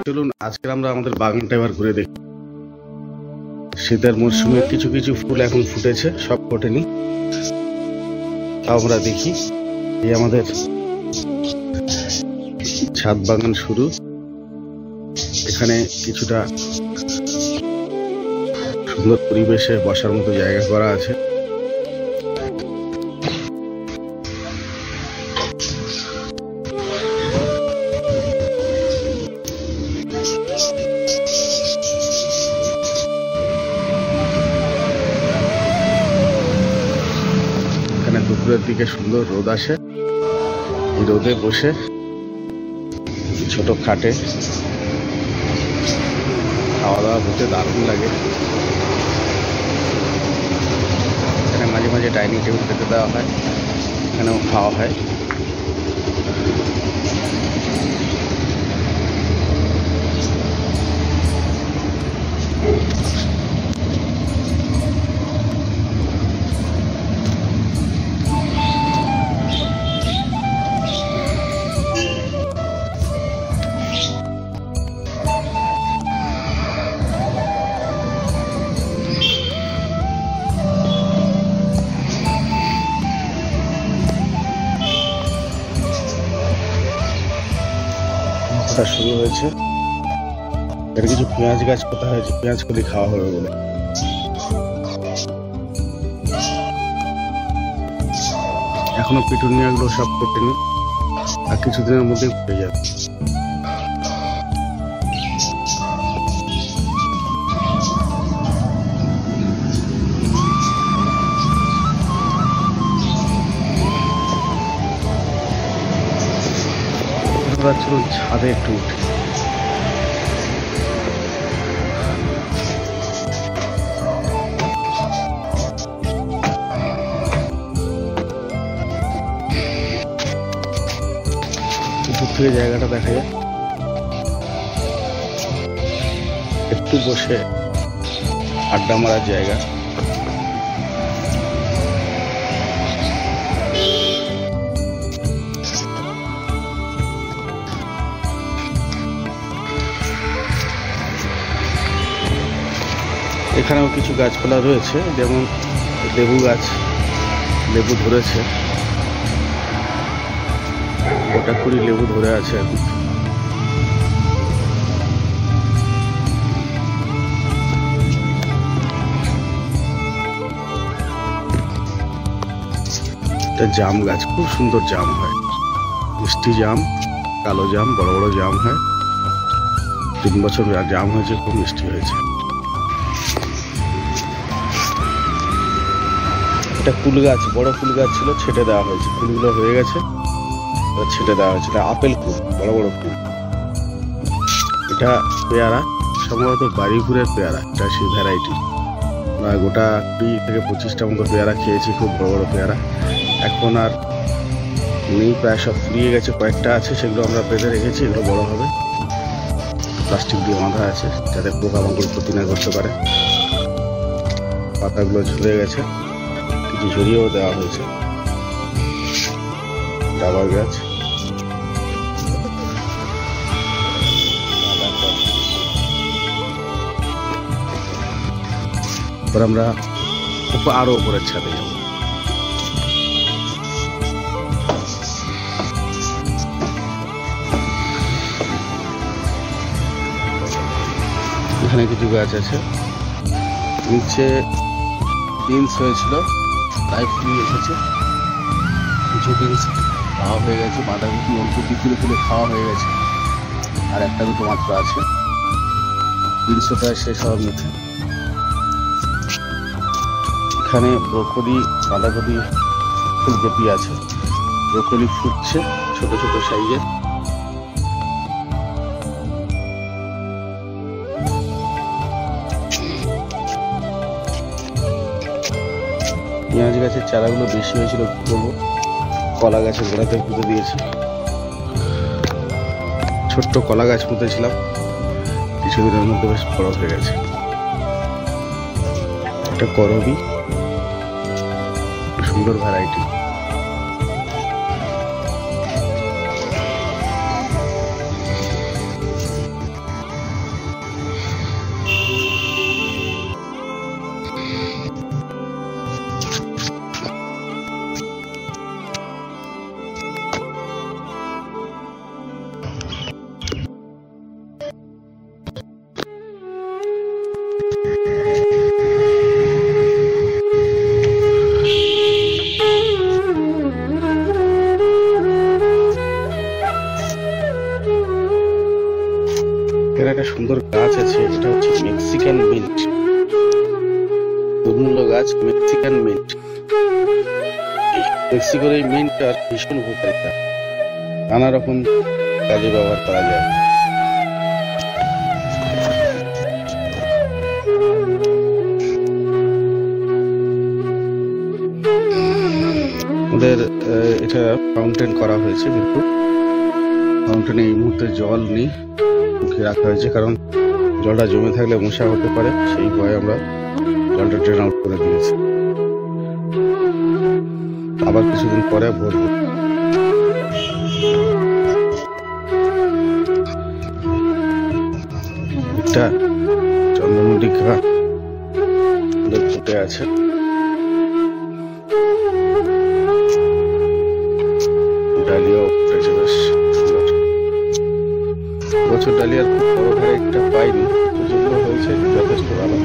চলুন আজকে আমরা আমাদের বাগানটা এবার ঘুরে দেখি। শীতের মরশুমে কিছু কিছু ফুল এখন ফুটেছে, সব ফোটেনি। আমরা দেখি এই আমাদের ছাদ বাগান শুরু। এখানে কিছুটা সুন্দর পরিবেশে বসার মতো জায়গা করা আছে। এখানে দুপুরের দিকে সুন্দর রোদ আসে, এই রোদে বসে ছোট খাটে খাওয়া দাওয়া করতে দারুণ লাগে। এখানে মাঝে মাঝে ডাইনিং টেবিল পেতে দেওয়া হয়, এখানেও খাওয়া হয়। শুরু হয়েছে, এটা কিছু পেঁয়াজ গাছ পোতা হয়েছে, পেঁয়াজ কলি খাওয়া হবে বলে। এখনো পিটুনিয়া গুলো সব ফোটেনি, আর কিছুদিনের মধ্যে ফুটে যাবে। চলুন ছাদে একটু উঠে। উপর থেকে জায়গাটা দেখা যায়, একটু বসে আড্ডা মারার জায়গা। এখানেও কিছু গাছপালা রয়েছে, যেমন লেবু গাছ, লেবু ধরেছে, গোটা কুড়ি লেবু ধরে আছে এখন। এটা জাম গাছ, খুব সুন্দর জাম হয়, মিষ্টি জাম, কালো জাম, বড় বড় জাম হয়। 3 বছর জাম হয়েছে, খুব মিষ্টি হয়েছে। এটা কুল গাছ, বড় কুল গাছ ছিল, ছেটে দেওয়া হয়েছে, কুলগুলো হয়ে গেছে, ছেটে দেওয়া হয়েছে। এটা আপেল কুল, বড় বড় কুল। এটা পেয়ারা, সম্ভবত বাড়িপুরের পেয়ারা, এটা সেই ভ্যারাইটি। গোটা 20 থেকে 25টা মতো পেয়ারা খেয়েছি, খুব বড় বড় পেয়ারা। এখন আর নেই, প্রায় সব ফুরিয়ে গেছে, কয়েকটা আছে, সেগুলো আমরা বেঁধে রেখেছি, এগুলো বড় হবে। প্লাস্টিক দিয়ে বাঁধা আছে যাতে পোকামাকড় ক্ষতি না করতে পারে। পাতাগুলো ঝরে গেছে, কিছু ঝরিয়েও দেওয়া হয়েছে। ডাবার গাছ, এবার আমরা আরো উপরের ছাদে যাব। এখানে কিছু গাছ আছে, নিচে বিনস হয়েছিল, তাই ফুল এসেছে। কিছু বিনস খাওয়া হয়ে গেছে, বাঁধাকপি অল্প তুলে তুলে খাওয়া হয়ে গেছে, আর একটা দুটো মাত্র আছে। বিনসও প্রায় শেষ হওয়ার মুখে। এখানে ব্রোকলি, বাঁধাকপি, ফুলকপি আছে। ব্রোকলি ফুটছে, ছোট ছোট সাইজের। পেঁয়াজ গাছের চারাগুলো বেশি হয়েছিল, কি করবো, কলা গাছের গোড়াতে পুঁতে দিয়েছি। ছোট্ট কলা গাছ পুঁতেছিলাম, কিছুদিনের মধ্যে বেশ বড় হয়ে গেছে। এটা করবি, সুন্দর ভ্যারাইটি। সুন্দর গাছ আছে, এটা হচ্ছে মেক্সিকান মিন্ট, দুর্মূল্য গাছ মেক্সিকান মিন্ট। মেক্সিকোর এই মিন্টটার ভীষণ উপকারিতা, নানা রকম কাজে ব্যবহার করা যায়। আমাদের এটা ফাউন্টেন করা হয়েছে, কিন্তু ফাউন্টেনে এই মুহূর্তে জল নেই, মুখে রাখা হয়েছে, কারণ জলটা জমে থাকলে মশা হতে পারে, সেই ভয়ে আমরা জলটা ড্রেন আউট করে দিয়েছি। আবার কিছুদিন পরে ভরবো। একটা চন্দ্রমল্লিকা ফুটে আছে, ডালিয়াও ফুটেছে বেশ সুন্দর। বছর ডালিয়ার খুব বড় ভ্যারাইটিটা পাইনি, যেগুলো হয়েছে যথেষ্ট ভালো।